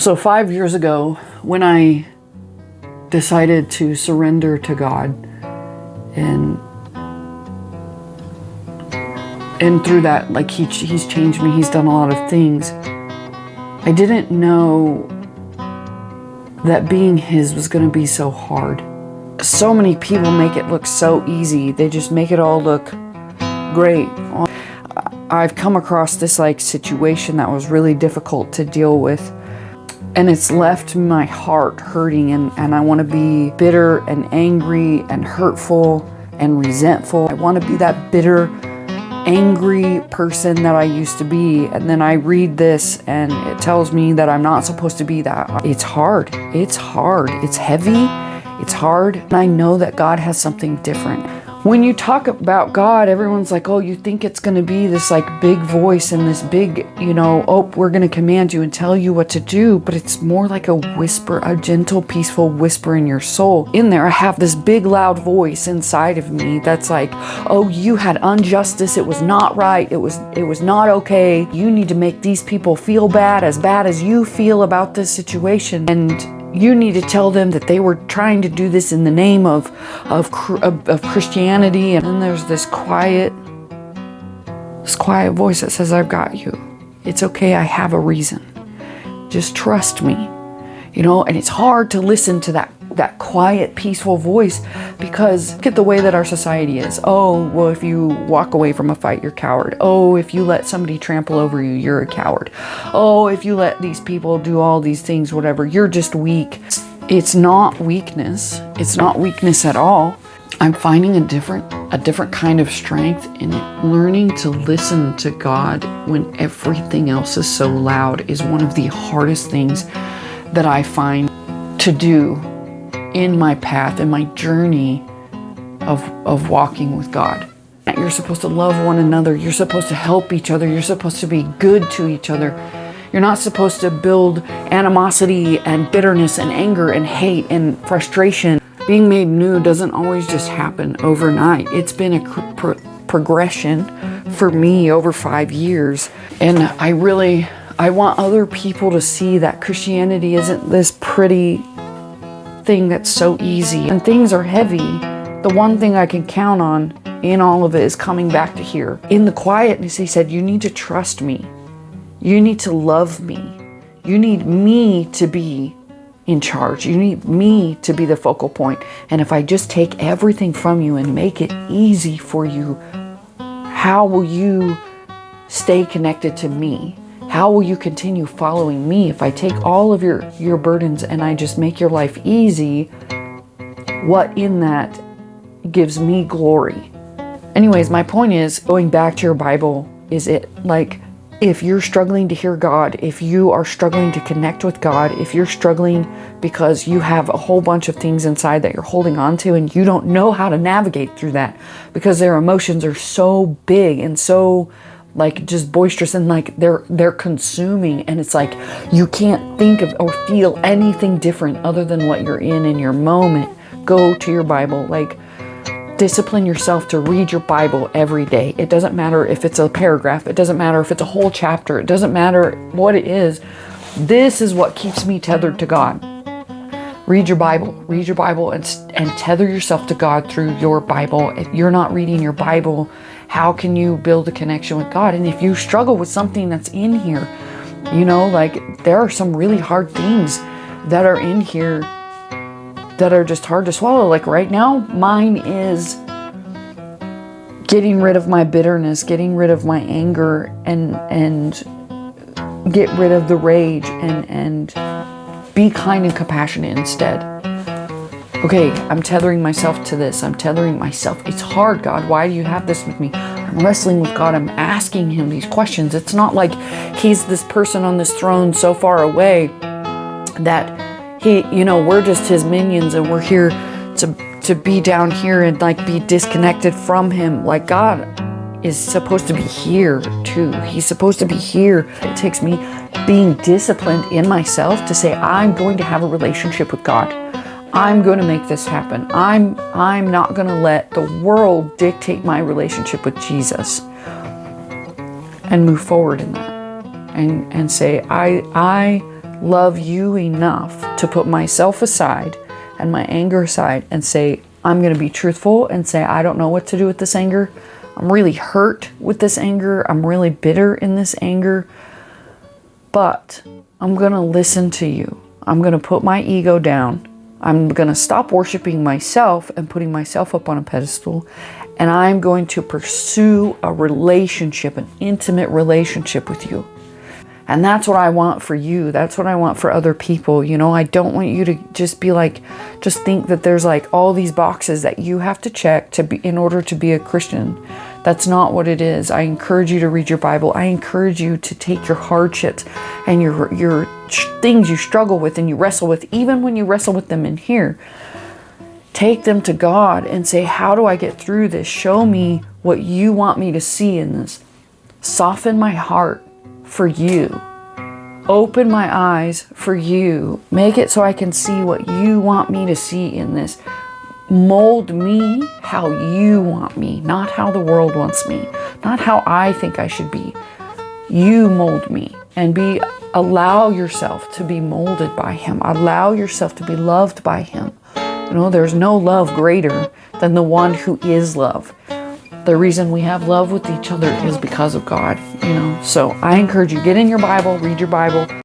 So 5 years ago, when I decided to surrender to God, and through that, like he's changed me, he's done a lot of things. I didn't know that being his was going to be so hard. So many people make it look so easy. They just make it all look great. I've come across this situation that was really difficult to deal with, and it's left my heart hurting, and I want to be bitter and angry and hurtful and resentful. I want to be that bitter, angry person that I used to be, and then I read this and it tells me that I'm not supposed to be that. It's hard. It's heavy. It's hard. And I know that God has something different. When you talk about God, everyone's like, oh, you think it's going to be this big voice and this big, oh, we're going to command you and tell you what to do. But it's more like a whisper, a gentle, peaceful whisper in your soul. In there, I have this big, loud voice inside of me that's like, oh, you had injustice. It was not right. It was not okay. You need to make these people feel bad as you feel about this situation. And you need to tell them that they were trying to do this in the name of Christianity. And then there's this quiet voice that says, I've got you. It's okay. I have a reason. Just trust me. And it's hard to listen to that quiet, peaceful voice, because look at the way that our society is. Oh, well, if you walk away from a fight, you're a coward. Oh, if you let somebody trample over you, you're a coward. Oh, if you let these people do all these things, whatever, you're just weak. It's not weakness. It's not weakness at all. I'm finding a different kind of strength in it. Learning to listen to God when everything else is so loud is one of the hardest things that I find to do in my path, in my journey of walking with God. You're supposed to love one another. You're supposed to help each other. You're supposed to be good to each other. You're not supposed to build animosity and bitterness and anger and hate and frustration. Being made new doesn't always just happen overnight. It's been a progression for me over 5 years. And I want other people to see that Christianity isn't this pretty thing that's so easy. When things are heavy, the one thing I can count on in all of it is coming back to here. In the quietness, he said, you need to trust me. You need to love me. You need me to be in charge. You need me to be the focal point. And if I just take everything from you and make it easy for you, how will you stay connected to me? How will you continue following me if I take all of your burdens and I just make your life easy? What in that gives me glory? Anyways, my point is, going back to your Bible, is it if you're struggling to hear God, if you are struggling to connect with God, if you're struggling because you have a whole bunch of things inside that you're holding on to and you don't know how to navigate through that because their emotions are so big and so just boisterous and they're consuming, and it's you can't think of or feel anything different other than what you're in your moment. Go to your Bible. Discipline yourself to read your Bible every day. It doesn't matter if it's a paragraph. It doesn't matter if it's a whole chapter. It doesn't matter what it is. This is what keeps me tethered to God. Read your Bible. Read your Bible and tether yourself to God through your Bible. If you're not reading your Bible, how can you build a connection with God? And if you struggle with something that's in here, there are some really hard things that are in here that are just hard to swallow. Right now, mine is getting rid of my bitterness, getting rid of my anger, and get rid of the rage and be kind and compassionate instead. Okay, I'm tethering myself to this. I'm tethering myself. It's hard, God. Why do you have this with me? I'm wrestling with God. I'm asking him these questions. It's not like he's this person on this throne so far away that we're just his minions and we're here to be down here and be disconnected from him. God is supposed to be here too. He's supposed to be here. It takes me being disciplined in myself to say, I'm going to have a relationship with God. I'm going to make this happen. I'm not going to let the world dictate my relationship with Jesus, and move forward in that and say, I love you enough to put myself aside and my anger aside and say, I'm going to be truthful and say, I don't know what to do with this anger. I'm really hurt with this anger. I'm really bitter in this anger. But I'm going to listen to you. I'm going to put my ego down. I'm going to stop worshiping myself and putting myself up on a pedestal. And I'm going to pursue a relationship, an intimate relationship with you. And that's what I want for you. That's what I want for other people. You know, I don't want you to just be like, just think that there's like all these boxes that you have to check to be in order to be a Christian. That's not what it is. I encourage you to read your Bible. I encourage you to take your hardships and your things you struggle with and you wrestle with, even when you wrestle with them in here. Take them to God and say, how do I get through this? Show me what you want me to see in this. Soften my heart for you. Open my eyes for you. Make it so I can see what you want me to see in this. Mold me how you want me, not how the world wants me, not how I think I should be. You mold me and allow yourself to be molded by Him. Allow yourself to be loved by Him. You know, there's no love greater than the one who is love. The reason we have love with each other is because of God, you know. So I encourage you, get in your Bible, read your Bible.